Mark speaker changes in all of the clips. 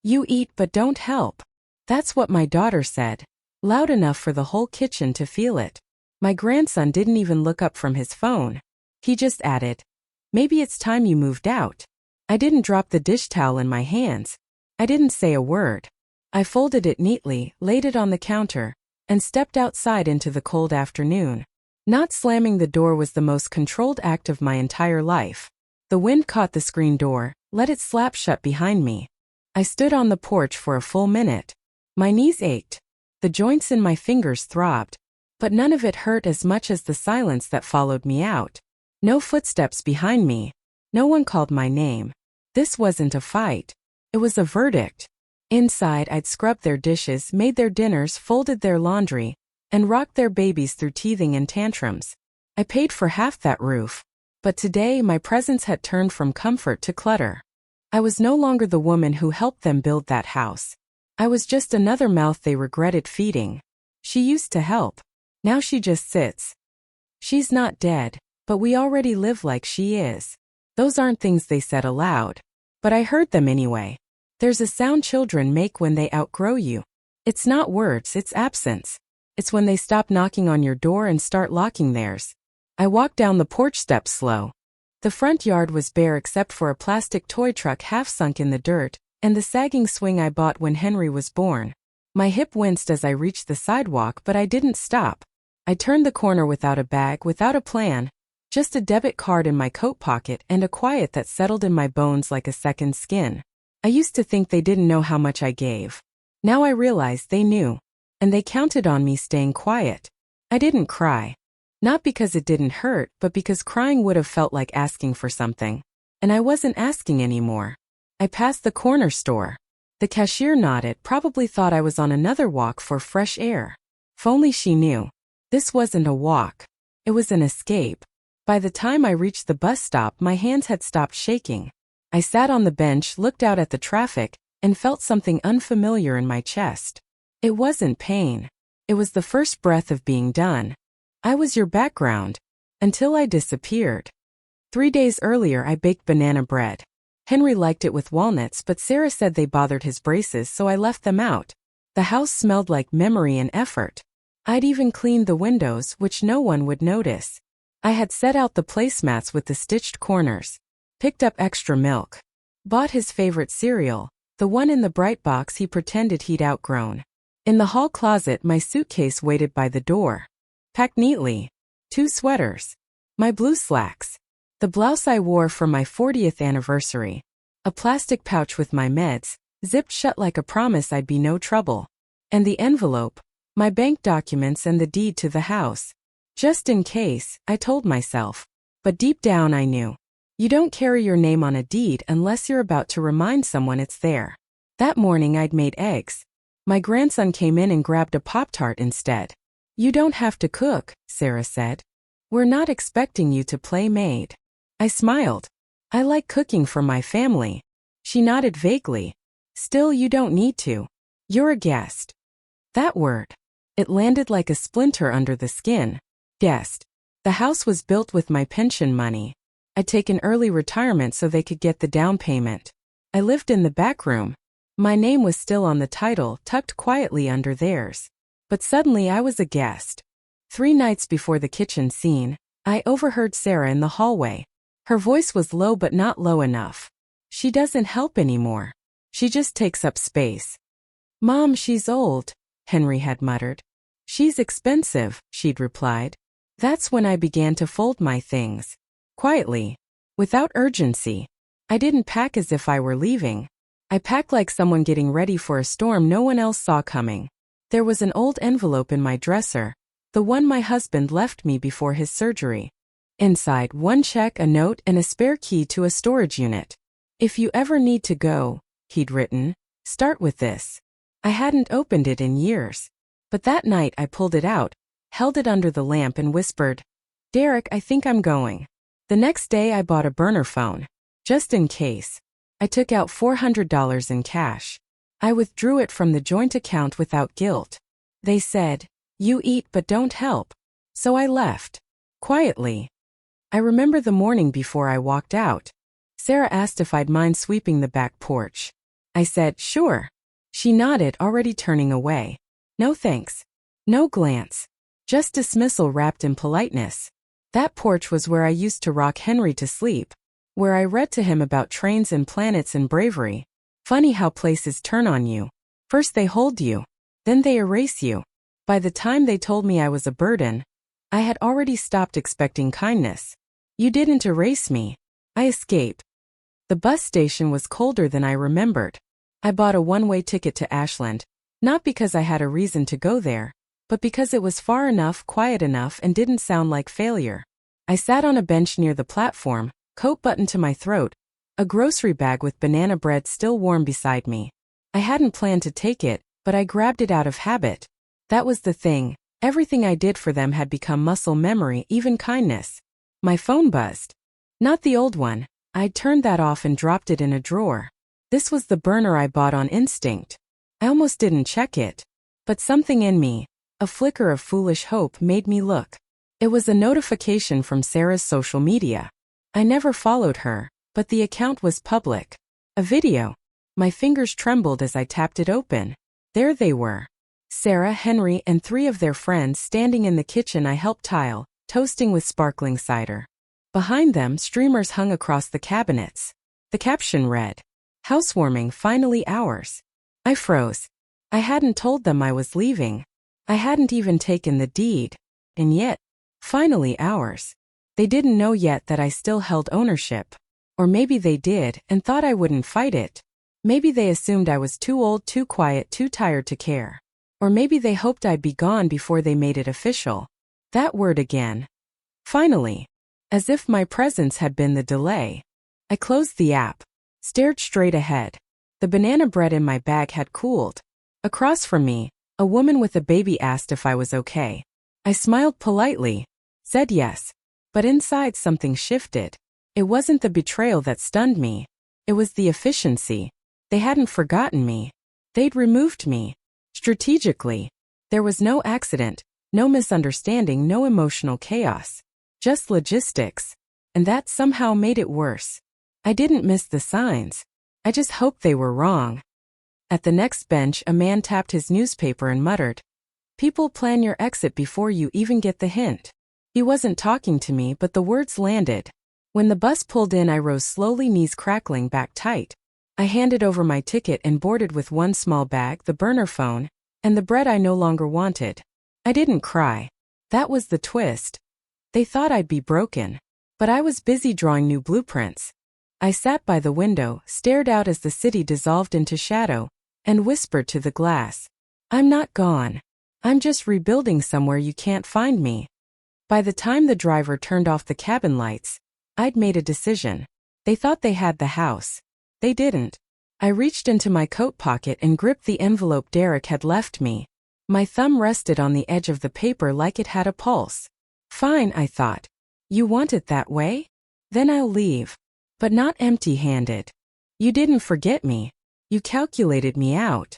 Speaker 1: You eat but don't help. That's what my daughter said, loud enough for the whole kitchen to feel it. My grandson didn't even look up from his phone. He just added, maybe it's time you moved out. I didn't drop the dish towel in my hands. I didn't say a word. I folded it neatly, laid it on the counter, and stepped outside into the cold afternoon. Not slamming the door was the most controlled act of my entire life. The wind caught the screen door, let it slap shut behind me. I stood on the porch for a full minute. My knees ached. The joints in my fingers throbbed. But none of it hurt as much as the silence that followed me out. No footsteps behind me. No one called my name. This wasn't a fight. It was a verdict. Inside, I'd scrubbed their dishes, made their dinners, folded their laundry, and rocked their babies through teething and tantrums. I paid for half that roof. But today, my presence had turned from comfort to clutter. I was no longer the woman who helped them build that house. I was just another mouth they regretted feeding. She used to help. Now she just sits. She's not dead, but we already live like she is. Those aren't things they said aloud. But I heard them anyway. There's a sound children make when they outgrow you. It's not words, it's absence. It's when they stop knocking on your door and start locking theirs. I walked down the porch steps slow. The front yard was bare except for a plastic toy truck half sunk in the dirt, and the sagging swing I bought when Henry was born. My hip winced as I reached the sidewalk, but I didn't stop. I turned the corner without a bag, without a plan, just a debit card in my coat pocket and a quiet that settled in my bones like a second skin. I used to think they didn't know how much I gave. Now I realize they knew. And they counted on me staying quiet. I didn't cry. Not because it didn't hurt, but because crying would have felt like asking for something. And I wasn't asking anymore. I passed the corner store. The cashier nodded, probably thought I was on another walk for fresh air. If only she knew. This wasn't a walk. It was an escape. By the time I reached the bus stop, my hands had stopped shaking. I sat on the bench, looked out at the traffic, and felt something unfamiliar in my chest. It wasn't pain. It was the first breath of being done. I was your background. Until I disappeared. 3 days earlier I baked banana bread. Henry liked it with walnuts, but Sarah said they bothered his braces, so I left them out. The house smelled like memory and effort. I'd even cleaned the windows, which no one would notice. I had set out the placemats with the stitched corners. Picked up extra milk. Bought his favorite cereal, the one in the bright box he pretended he'd outgrown. In the hall closet, my suitcase waited by the door. Packed neatly. 2 sweaters. My blue slacks. The blouse I wore for my 40th anniversary. A plastic pouch with my meds, zipped shut like a promise I'd be no trouble. And the envelope, my bank documents and the deed to the house. Just in case, I told myself. But deep down I knew. You don't carry your name on a deed unless you're about to remind someone it's there. That morning I'd made eggs. My grandson came in and grabbed a Pop-Tart instead. You don't have to cook, Sarah said. We're not expecting you to play maid. I smiled. I like cooking for my family. She nodded vaguely. Still, you don't need to. You're a guest. That word. It landed like a splinter under the skin. Guest. The house was built with my pension money. I'd taken early retirement so they could get the down payment. I lived in the back room. My name was still on the title, tucked quietly under theirs. But suddenly I was a guest. 3 nights before the kitchen scene, I overheard Sarah in the hallway. Her voice was low but not low enough. She doesn't help anymore. She just takes up space. Mom, she's old, Henry had muttered. She's expensive, she'd replied. That's when I began to fold my things. Quietly. Without urgency. I didn't pack as if I were leaving. I packed like someone getting ready for a storm no one else saw coming. There was an old envelope in my dresser, the one my husband left me before his surgery. Inside, 1 check, a note, and a spare key to a storage unit. If you ever need to go, he'd written, start with this. I hadn't opened it in years. But that night I pulled it out, held it under the lamp and whispered, Derek, I think I'm going. The next day I bought a burner phone. Just in case. I took out $400 in cash. I withdrew it from the joint account without guilt. They said, you eat but don't help. So I left. Quietly. I remember the morning before I walked out. Sarah asked if I'd mind sweeping the back porch. I said, "Sure." She nodded, already turning away. No thanks. No glance. Just dismissal wrapped in politeness. That porch was where I used to rock Henry to sleep, where I read to him about trains and planets and bravery. Funny how places turn on you. First they hold you, then they erase you. By the time they told me I was a burden, I had already stopped expecting kindness. You didn't erase me. I escaped. The bus station was colder than I remembered. I bought a one-way ticket to Ashland, not because I had a reason to go there, but because it was far enough, quiet enough, and didn't sound like failure. I sat on a bench near the platform, coat buttoned to my throat, a grocery bag with banana bread still warm beside me. I hadn't planned to take it, but I grabbed it out of habit. That was the thing. Everything I did for them had become muscle memory, even kindness. My phone buzzed. Not the old one. I'd turned that off and dropped it in a drawer. This was the burner I bought on instinct. I almost didn't check it. But something in me, a flicker of foolish hope, made me look. It was a notification from Sarah's social media. I never followed her, but the account was public. A video. My fingers trembled as I tapped it open. There they were. Sarah, Henry, and 3 of their friends standing in the kitchen I helped tile, toasting with sparkling cider. Behind them, streamers hung across the cabinets. The caption read, "Housewarming finally ours." I froze. I hadn't told them I was leaving. I hadn't even taken the deed. And yet, finally ours. They didn't know yet that I still held ownership. Or maybe they did and thought I wouldn't fight it. Maybe they assumed I was too old, too quiet, too tired to care. Or maybe they hoped I'd be gone before they made it official. That word again. Finally. As if my presence had been the delay. I closed the app. Stared straight ahead. The banana bread in my bag had cooled. Across from me, a woman with a baby asked if I was okay. I smiled politely. Said yes. But inside something shifted. It wasn't the betrayal that stunned me. It was the efficiency. They hadn't forgotten me. They'd removed me. Strategically. There was no accident, no misunderstanding, no emotional chaos. Just logistics. And that somehow made it worse. I didn't miss the signs. I just hoped they were wrong. At the next bench, a man tapped his newspaper and muttered, "People plan your exit before you even get the hint." He wasn't talking to me, but the words landed. When the bus pulled in, I rose slowly, knees crackling, back tight. I handed over my ticket and boarded with one small bag, the burner phone, and the bread I no longer wanted. I didn't cry. That was the twist. They thought I'd be broken. But I was busy drawing new blueprints. I sat by the window, stared out as the city dissolved into shadow, and whispered to the glass, "I'm not gone. I'm just rebuilding somewhere you can't find me." By the time the driver turned off the cabin lights, I'd made a decision. They thought they had the house. They didn't. I reached into my coat pocket and gripped the envelope Derek had left me. My thumb rested on the edge of the paper like it had a pulse. Fine, I thought. You want it that way? Then I'll leave. But not empty-handed. You didn't forget me. You calculated me out.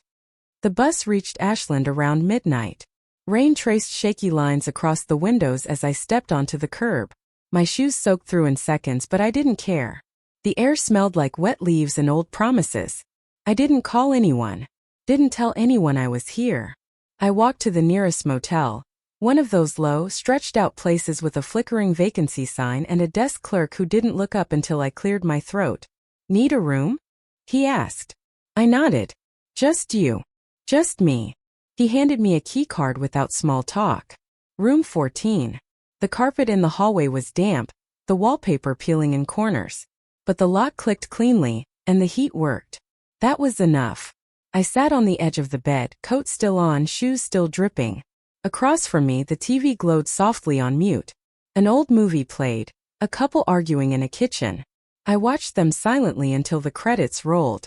Speaker 1: The bus reached Ashland around midnight. Rain traced shaky lines across the windows as I stepped onto the curb. My shoes soaked through in seconds, but I didn't care. The air smelled like wet leaves and old promises. I didn't call anyone. Didn't tell anyone I was here. I walked to the nearest motel, one of those low, stretched-out places with a flickering vacancy sign and a desk clerk who didn't look up until I cleared my throat. "Need a room?" he asked. I nodded. "Just you." "Just me." He handed me a key card without small talk. Room 14. The carpet in the hallway was damp, the wallpaper peeling in corners. But the lock clicked cleanly, and the heat worked. That was enough. I sat on the edge of the bed, coat still on, shoes still dripping. Across from me, the TV glowed softly on mute. An old movie played, a couple arguing in a kitchen. I watched them silently until the credits rolled.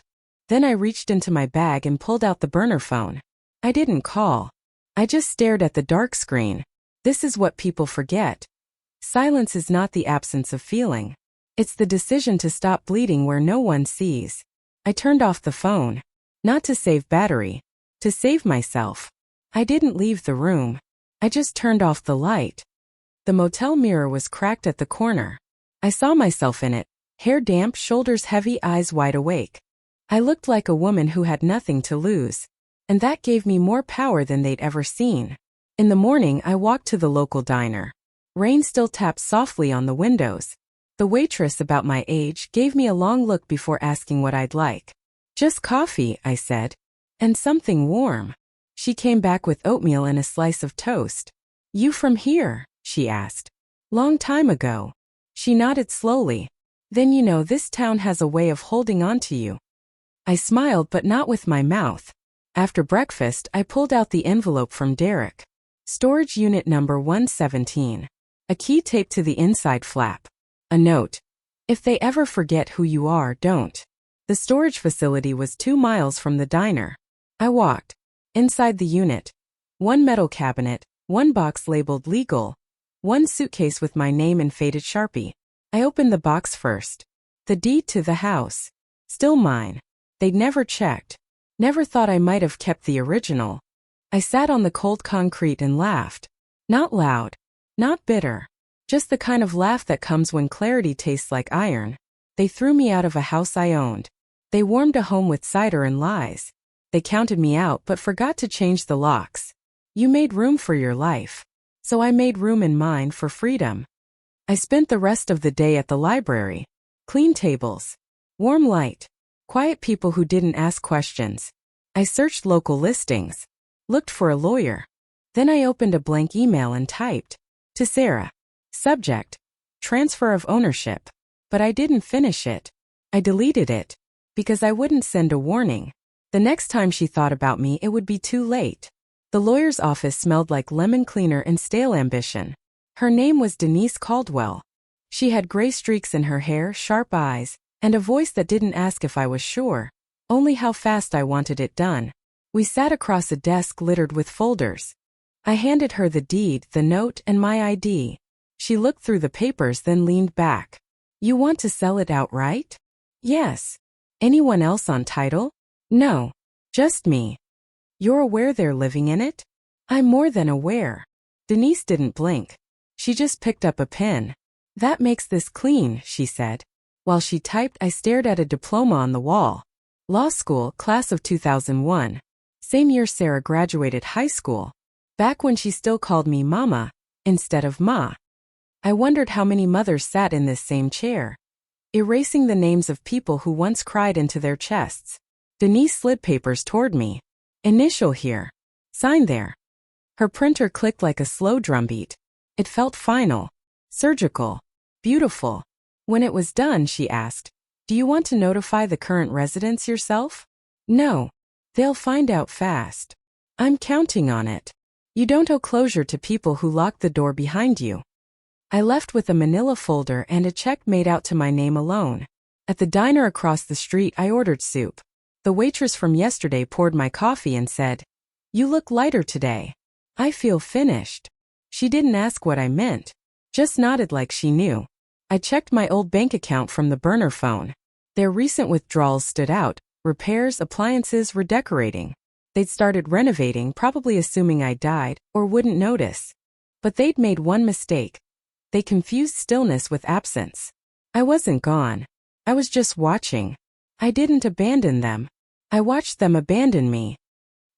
Speaker 1: Then I reached into my bag and pulled out the burner phone. I didn't call. I just stared at the dark screen. This is what people forget. Silence is not the absence of feeling. It's the decision to stop bleeding where no one sees. I turned off the phone. Not to save battery. To save myself. I didn't leave the room. I just turned off the light. The motel mirror was cracked at the corner. I saw myself in it, hair damp, shoulders heavy, eyes wide awake. I looked like a woman who had nothing to lose. And that gave me more power than they'd ever seen. In the morning, I walked to the local diner. Rain still tapped softly on the windows. The waitress, about my age, gave me a long look before asking what I'd like. "Just coffee," I said. "And something warm." She came back with oatmeal and a slice of toast. "You from here?" she asked. "Long time ago." She nodded slowly. "Then you know this town has a way of holding on to you." I smiled, but not with my mouth. After breakfast, I pulled out the envelope from Derek. Storage unit number 117. A key taped to the inside flap. A note. "If they ever forget who you are, don't." The storage facility was 2 miles from the diner. I walked. Inside the unit. One metal cabinet, one box labeled legal, one suitcase with my name in faded Sharpie. I opened the box first. The deed to the house. Still mine. They'd never checked. Never thought I might have kept the original. I sat on the cold concrete and laughed. Not loud. Not bitter. Just the kind of laugh that comes when clarity tastes like iron. They threw me out of a house I owned. They warmed a home with cider and lies. They counted me out but forgot to change the locks. You made room for your life. So I made room in mine for freedom. I spent the rest of the day at the library. Clean tables. Warm light. Quiet people who didn't ask questions. I searched local listings. Looked for a lawyer. Then I opened a blank email and typed. To Sarah. Subject. Transfer of ownership. But I didn't finish it. I deleted it. Because I wouldn't send a warning. The next time she thought about me, it would be too late. The lawyer's office smelled like lemon cleaner and stale ambition. Her name was Denise Caldwell. She had gray streaks in her hair, sharp eyes, and a voice that didn't ask if I was sure, only how fast I wanted it done. We sat across a desk littered with folders. I handed her the deed, the note, and my ID. She looked through the papers, then leaned back. "You want to sell it outright?" "Yes." "Anyone else on title?" "No. Just me." "You're aware they're living in it?" "I'm more than aware." Denise didn't blink. She just picked up a pen. "That makes this clean," she said. While she typed, I stared at a diploma on the wall. Law school, class of 2001. Same year Sarah graduated high school. Back when she still called me Mama, instead of Ma. I wondered how many mothers sat in this same chair. Erasing the names of people who once cried into their chests. Denise slid papers toward me. "Initial here. Sign there." Her printer clicked like a slow drumbeat. It felt final. Surgical. Beautiful. When it was done, she asked, "Do you want to notify the current residents yourself?" "No. They'll find out fast." "I'm counting on it. You don't owe closure to people who locked the door behind you." I left with a manila folder and a check made out to my name alone. At the diner across the street, I ordered soup. The waitress from yesterday poured my coffee and said, "You look lighter today." "I feel finished." She didn't ask what I meant. Just nodded like she knew. I checked my old bank account from the burner phone. Their recent withdrawals stood out. Repairs, appliances, redecorating. They'd started renovating, probably assuming I died, or wouldn't notice. But they'd made one mistake. They confused stillness with absence. I wasn't gone. I was just watching. I didn't abandon them. I watched them abandon me.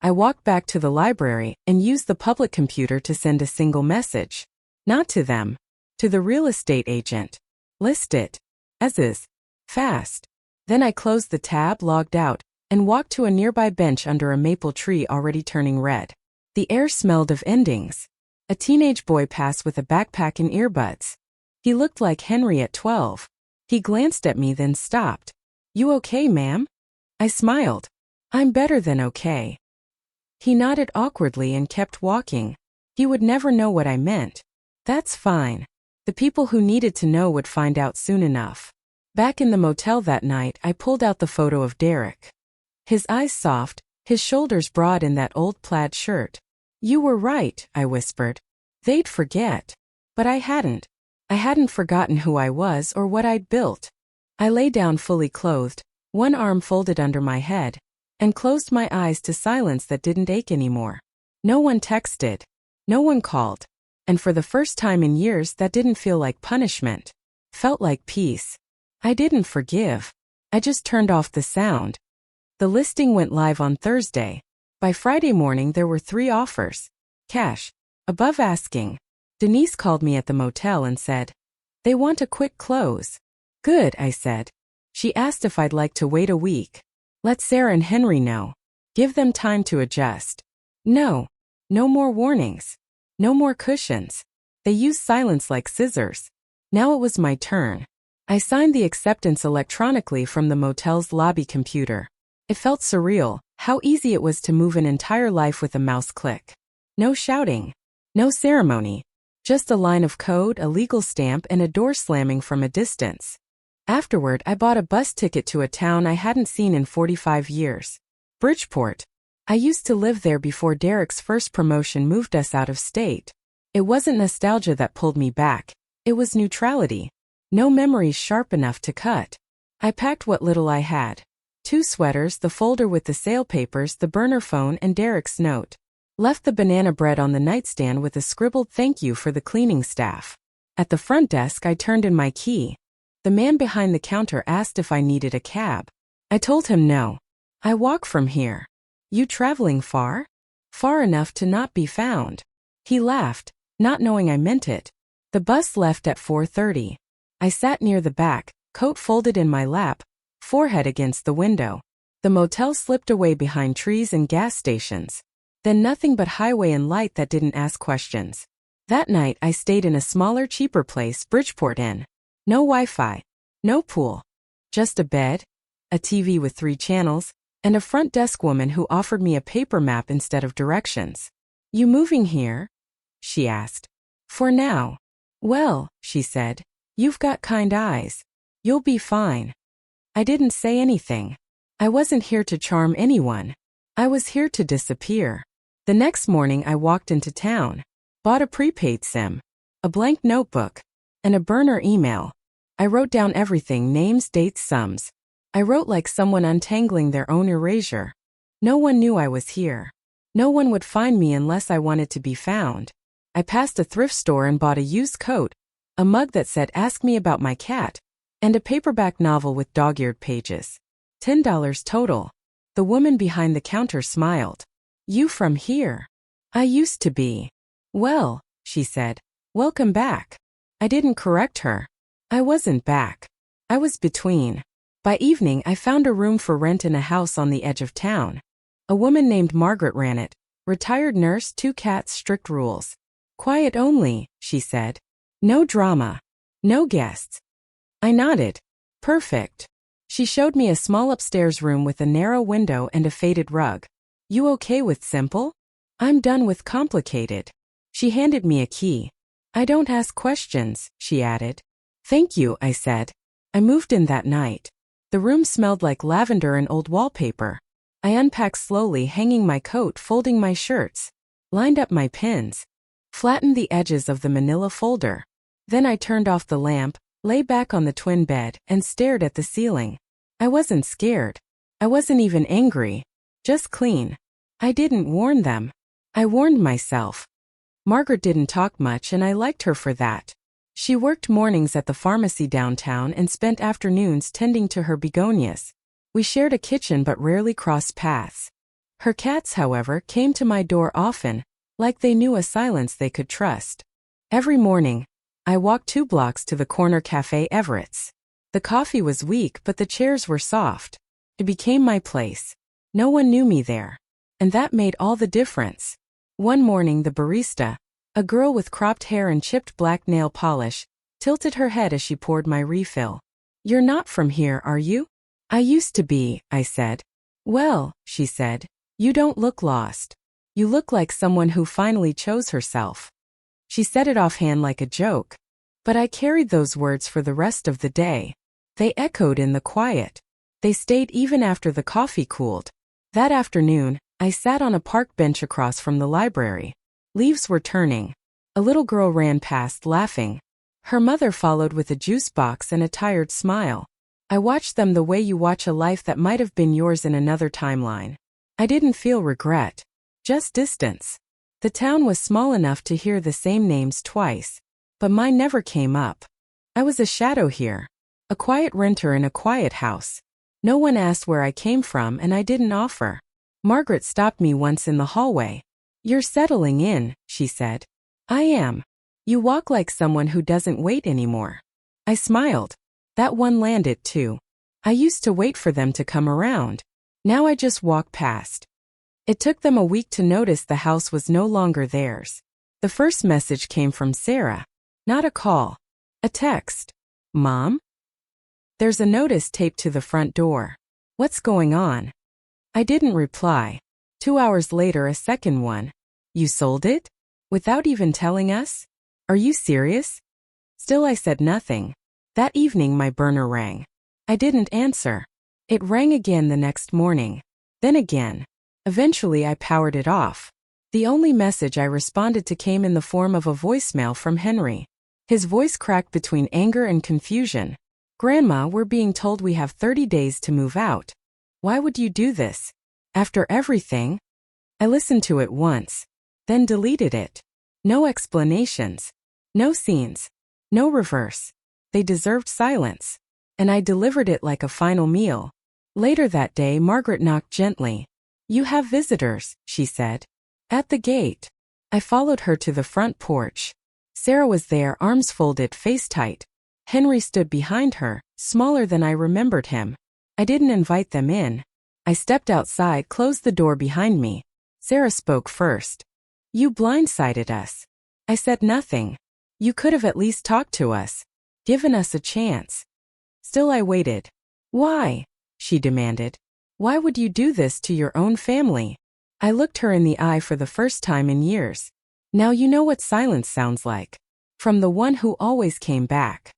Speaker 1: I walked back to the library and used the public computer to send a single message. Not to them. To the real estate agent. List it. As is. Fast. Then I closed the tab, logged out, and walked to a nearby bench under a maple tree already turning red. The air smelled of endings. A teenage boy passed with a backpack and earbuds. He looked like Henry at 12. He glanced at me, then stopped. "You okay, ma'am?" I smiled. "I'm better than okay." He nodded awkwardly and kept walking. He would never know what I meant. That's fine. The people who needed to know would find out soon enough. Back in the motel that night, I pulled out the photo of Derek. His eyes soft, his shoulders broad in that old plaid shirt. "You were right," I whispered. "They'd forget." But I hadn't. I hadn't forgotten who I was or what I'd built. I lay down fully clothed, one arm folded under my head, and closed my eyes to silence that didn't ache anymore. No one texted. No one called. And for the first time in years, that didn't feel like punishment. Felt like peace. I didn't forgive. I just turned off the sound. The listing went live on Thursday. By Friday morning there were 3 offers. Cash. Above asking. Denise called me at the motel and said, "They want a quick close." "Good," I said. She asked if I'd like to wait a week. "Let Sarah and Henry know. Give them time to adjust." No. No more warnings. No more cushions. They used silence like scissors. Now it was my turn. I signed the acceptance electronically from the motel's lobby computer. It felt surreal, how easy it was to move an entire life with a mouse click. No shouting. No ceremony. Just a line of code, a legal stamp, and a door slamming from a distance. Afterward, I bought a bus ticket to a town I hadn't seen in 45 years. Bridgeport. I used to live there before Derek's first promotion moved us out of state. It wasn't nostalgia that pulled me back. It was neutrality. No memories sharp enough to cut. I packed what little I had. 2 sweaters, the folder with the sale papers, the burner phone, and Derek's note. Left the banana bread on the nightstand with a scribbled thank you for the cleaning staff. At the front desk, I turned in my key. The man behind the counter asked if I needed a cab. I told him no. "I walk from here." "You traveling far?" "Far enough to not be found." He laughed, not knowing I meant it. The bus left at 4:30. I sat near the back, coat folded in my lap, forehead against the window. The motel slipped away behind trees and gas stations. Then nothing but highway and light that didn't ask questions. That night I stayed in a smaller, cheaper place, Bridgeport Inn. No Wi-Fi. No pool. Just a bed, a TV with 3 channels, and a front desk woman who offered me a paper map instead of directions. "You moving here?" she asked. "For now." "Well," she said, "you've got kind eyes. You'll be fine." I didn't say anything. I wasn't here to charm anyone. I was here to disappear. The next morning I walked into town. Bought a prepaid SIM. A blank notebook. And a burner email. I wrote down everything, names, dates, sums. I wrote like someone untangling their own erasure. No one knew I was here. No one would find me unless I wanted to be found. I passed a thrift store and bought a used coat, a mug that said "Ask me about my cat," and a paperback novel with dog-eared pages. $10 total. The woman behind the counter smiled. "You from here?" "I used to be." "Well," she said, "welcome back." I didn't correct her. I wasn't back. I was between. By evening, I found a room for rent in a house on the edge of town. A woman named Margaret ran it. Retired nurse, 2 cats, strict rules. "Quiet only," she said. "No drama. No guests." I nodded. "Perfect." She showed me a small upstairs room with a narrow window and a faded rug. "You okay with simple?" "I'm done with complicated." She handed me a key. "I don't ask questions," she added. "Thank you," I said. I moved in that night. The room smelled like lavender and old wallpaper. I unpacked slowly, hanging my coat, folding my shirts. Lined up my pins. Flattened the edges of the manila folder. Then I turned off the lamp, lay back on the twin bed, and stared at the ceiling. I wasn't scared. I wasn't even angry. Just clean. I didn't warn them. I warned myself. Margaret didn't talk much, and I liked her for that. She worked mornings at the pharmacy downtown and spent afternoons tending to her begonias. We shared a kitchen but rarely crossed paths. Her cats, however, came to my door often, like they knew a silence they could trust. Every morning, I walked 2 blocks to the corner cafe Everett's. The coffee was weak, but the chairs were soft. It became my place. No one knew me there. And that made all the difference. One morning the barista, a girl with cropped hair and chipped black nail polish, tilted her head as she poured my refill. "You're not from here, are you?" "I used to be," I said. "Well," she said, "you don't look lost. You look like someone who finally chose herself." She said it offhand like a joke. But I carried those words for the rest of the day. They echoed in the quiet. They stayed even after the coffee cooled. That afternoon, I sat on a park bench across from the library. Leaves were turning. A little girl ran past, laughing. Her mother followed with a juice box and a tired smile. I watched them the way you watch a life that might have been yours in another timeline. I didn't feel regret. Just distance. The town was small enough to hear the same names twice. But mine never came up. I was a shadow here. A quiet renter in a quiet house. No one asked where I came from and I didn't offer. Margaret stopped me once in the hallway. "You're settling in," she said. "I am. You walk like someone who doesn't wait anymore." I smiled. That one landed too. I used to wait for them to come around. Now I just walk past. It took them a week to notice the house was no longer theirs. The first message came from Sarah. Not a call. A text. "Mom? There's a notice taped to the front door. What's going on?" I didn't reply. 2 hours later, a second one. "You sold it? Without even telling us? Are you serious?" Still I said nothing. That evening my burner rang. I didn't answer. It rang again the next morning. Then again. Eventually I powered it off. The only message I responded to came in the form of a voicemail from Henry. His voice cracked between anger and confusion. "Grandma, we're being told we have 30 days to move out. Why would you do this? After everything?" I listened to it once, then deleted it. No explanations. No scenes. No reverse. They deserved silence. And I delivered it like a final meal. Later that day, Margaret knocked gently. "You have visitors," she said. At the gate. I followed her to the front porch. Sarah was there, arms folded, face tight. Henry stood behind her, smaller than I remembered him. I didn't invite them in. I stepped outside, closed the door behind me. Sarah spoke first. "You blindsided us." I said nothing. "You could have at least talked to us. Given us a chance." Still I waited. "Why?" she demanded. "Why would you do this to your own family?" I looked her in the eye for the first time in years. Now you know what silence sounds like. From the one who always came back.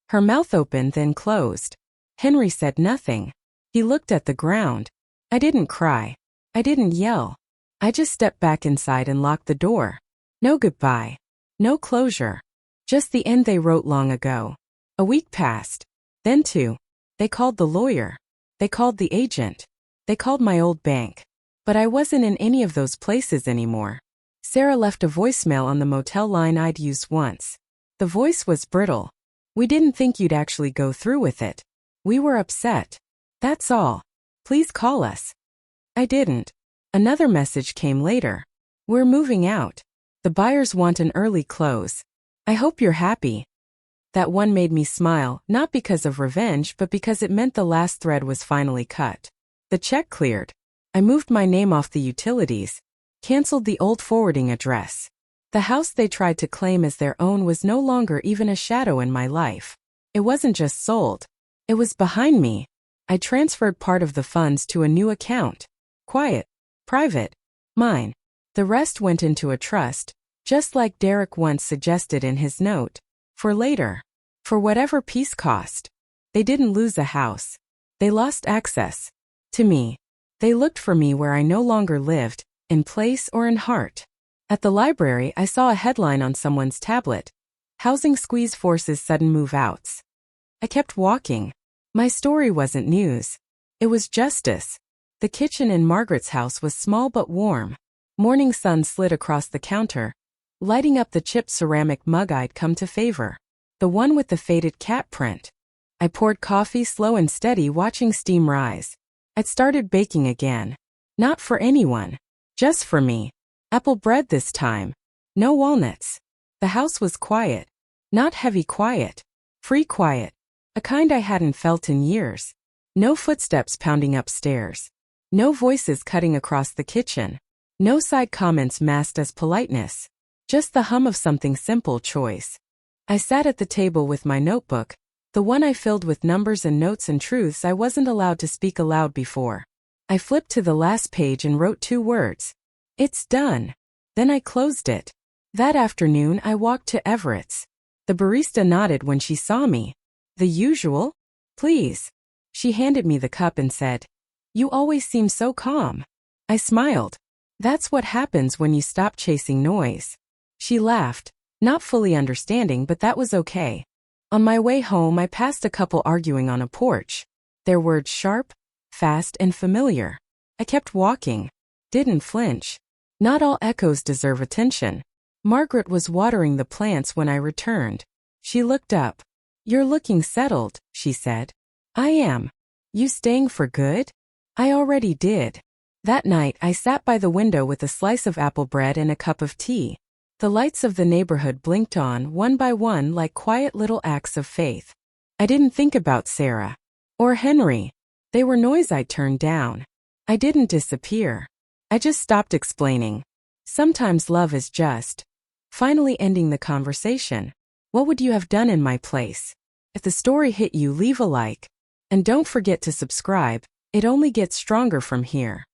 Speaker 1: Her mouth opened, then closed. Henry said nothing. He looked at the ground. I didn't cry. I didn't yell. I just stepped back inside and locked the door. No goodbye. No closure. Just the end they wrote long ago. A week passed. Then 2. They called the lawyer. They called the agent. They called my old bank. But I wasn't in any of those places anymore. Sarah left a voicemail on the motel line I'd used once. The voice was brittle. "We didn't think you'd actually go through with it. We were upset. That's all. Please call us." I didn't. Another message came later. "We're moving out. The buyers want an early close. I hope you're happy." That one made me smile, not because of revenge but because it meant the last thread was finally cut. The check cleared. I moved my name off the utilities. Canceled the old forwarding address. The house they tried to claim as their own was no longer even a shadow in my life. It wasn't just sold. It was behind me. I transferred part of the funds to a new account. Quiet. Private. Mine. The rest went into a trust, just like Derek once suggested in his note. For later. For whatever peace cost. They didn't lose a house. They lost access. To me. They looked for me where I no longer lived, in place or in heart. At the library, I saw a headline on someone's tablet. "Housing squeeze forces sudden move-outs." I kept walking. My story wasn't news. It was justice. The kitchen in Margaret's house was small but warm. Morning sun slid across the counter, lighting up the chipped ceramic mug I'd come to favor. The one with the faded cat print. I poured coffee slow and steady, watching steam rise. I'd started baking again. Not for anyone. Just for me. Apple bread this time. No walnuts. The house was quiet. Not heavy quiet. Free quiet. A kind I hadn't felt in years. No footsteps pounding upstairs. No voices cutting across the kitchen. No side comments masked as politeness. Just the hum of something simple: choice. I sat at the table with my notebook, the one I filled with numbers and notes and truths I wasn't allowed to speak aloud before. I flipped to the last page and wrote 2 words. "It's done." Then I closed it. That afternoon I walked to Everett's. The barista nodded when she saw me. "The usual? Please." She handed me the cup and said, "You always seem so calm." I smiled. "That's what happens when you stop chasing noise." She laughed, not fully understanding, but that was okay. On my way home, I passed a couple arguing on a porch. Their words sharp, fast, and familiar. I kept walking. Didn't flinch. Not all echoes deserve attention. Margaret was watering the plants when I returned. She looked up. "You're looking settled," she said. "I am." You staying for good? I already did. That night, I sat by the window with a slice of apple bread and a cup of tea. The lights of the neighborhood blinked on, one by one, like quiet little acts of faith. I didn't think about Sarah. Or Henry. They were noise I turned down. I didn't disappear. I just stopped explaining. Sometimes love is just. Finally ending the conversation. What would you have done in my place? If the story hit you, leave a like. And don't forget to subscribe. It only gets stronger from here.